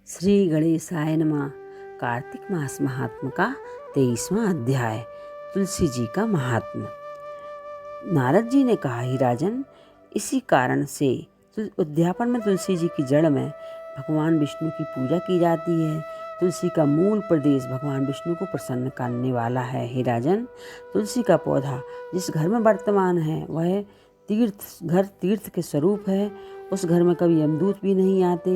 श्री गणेशाय नमः। कार्तिक मास महात्म का 23वां अध्याय। तुलसी जी का महात्म। नारद जी ने कहा, ही राजन, इसी कारण से उद्यापन में तुलसी जी की जड़ में भगवान विष्णु की पूजा की जाती है। तुलसी का मूल प्रदेश भगवान विष्णु को प्रसन्न करने वाला है। हे राजन, तुलसी का पौधा जिस घर में वर्तमान है वह तीर्थ के स्वरूप है। उस घर में कभी यमदूत भी नहीं आते।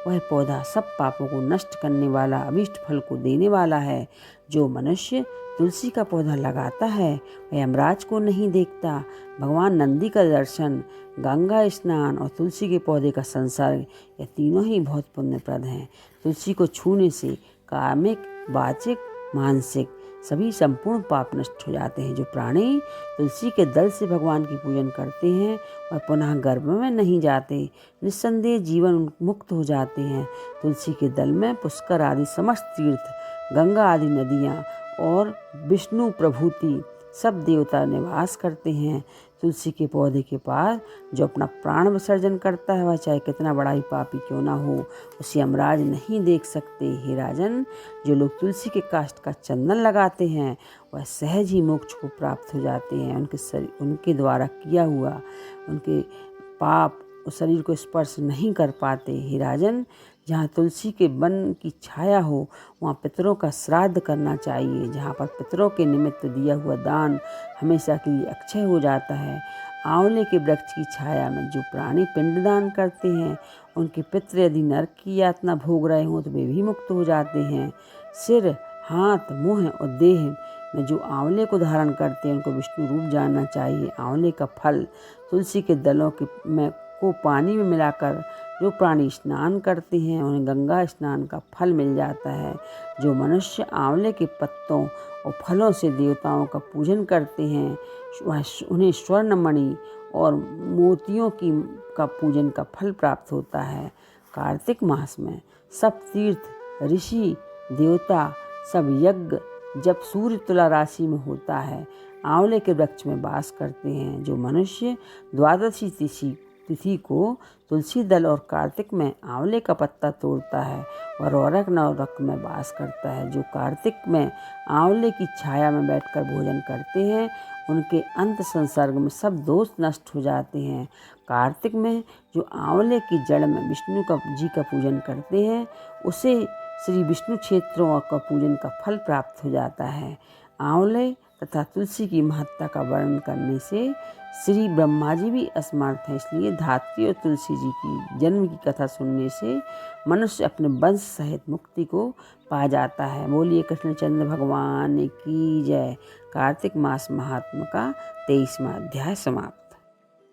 वह पौधा सब पापों को नष्ट करने वाला, अभीष्ट फल को देने वाला है। जो मनुष्य तुलसी का पौधा लगाता है वह यमराज को नहीं देखता। भगवान नंदी का दर्शन, गंगा स्नान और तुलसी के पौधे का संसर्ग, ये तीनों ही बहुत पुण्यप्रद हैं। तुलसी को छूने से कामिक, वाचिक, मानसिक सभी संपूर्ण पाप नष्ट हो जाते हैं। जो प्राणी तुलसी के दल से भगवान की पूजन करते हैं वह पुनः गर्भ में नहीं जाते, निस्संदेह जीवन मुक्त हो जाते हैं। तुलसी के दल में पुष्कर आदि समस्त तीर्थ, गंगा आदि नदियाँ और विष्णु प्रभूति सब देवता निवास करते हैं। तुलसी के पौधे के पास जो अपना प्राण विसर्जन करता है वह चाहे कितना बड़ा ही पापी क्यों ना हो, उसे यमराज नहीं देख सकते। हे राजन, जो लोग तुलसी के काष्ठ का चंदन लगाते हैं वह सहज ही मोक्ष को प्राप्त हो जाते हैं। उनके द्वारा किया हुआ उनके पाप उस शरीर को स्पर्श नहीं कर पाते। हे राजन, जहाँ तुलसी के वन की छाया हो वहाँ पितरों का श्राद्ध करना चाहिए। जहाँ पर पितरों के निमित्त दिया हुआ दान हमेशा के लिए अक्षय हो जाता है। आंवले के वृक्ष की छाया में जो प्राणी पिंडदान करते हैं उनके पितृ यदि नरक की यातना भोग रहे हों तो वे भी मुक्त हो जाते हैं। सिर, हाथ, मुँह और देह में जो आंवले को धारण करते हैं उनको विष्णु रूप जानना चाहिए। आंवले का फल तुलसी के दलों को पानी में मिलाकर जो प्राणी स्नान करते हैं उन्हें गंगा स्नान का फल मिल जाता है। जो मनुष्य आंवले के पत्तों और फलों से देवताओं का पूजन करते हैं उन्हें स्वर्ण मणि और मोतियों का पूजन का फल प्राप्त होता है। कार्तिक मास में सब तीर्थ, ऋषि, देवता, सब यज्ञ जब सूर्य तुला राशि में होता है आंवले के वृक्ष में वास करते हैं। जो मनुष्य द्वादशी तिथि को तुलसी दल और कार्तिक में आंवले का पत्ता तोड़ता है वह रौरक नवरक में वास करता है। जो कार्तिक में आंवले की छाया में बैठकर भोजन करते हैं उनके अंत संसर्ग में सब दोष नष्ट हो जाते हैं। कार्तिक में जो आंवले की जड़ में विष्णु जी का पूजन करते हैं उसे श्री विष्णु क्षेत्रों का पूजन का फल प्राप्त हो जाता है। आंवले तथा तुलसी की महत्ता का वर्णन करने से श्री ब्रह्मा जी भी असमर्थ हैं। इसलिए धात्री और तुलसी जी की जन्म की कथा सुनने से मनुष्य अपने वंश सहित मुक्ति को पा जाता है। बोलिए कृष्णचंद्र भगवान की जय। कार्तिक मास महात्म का 23वां अध्याय समाप्त।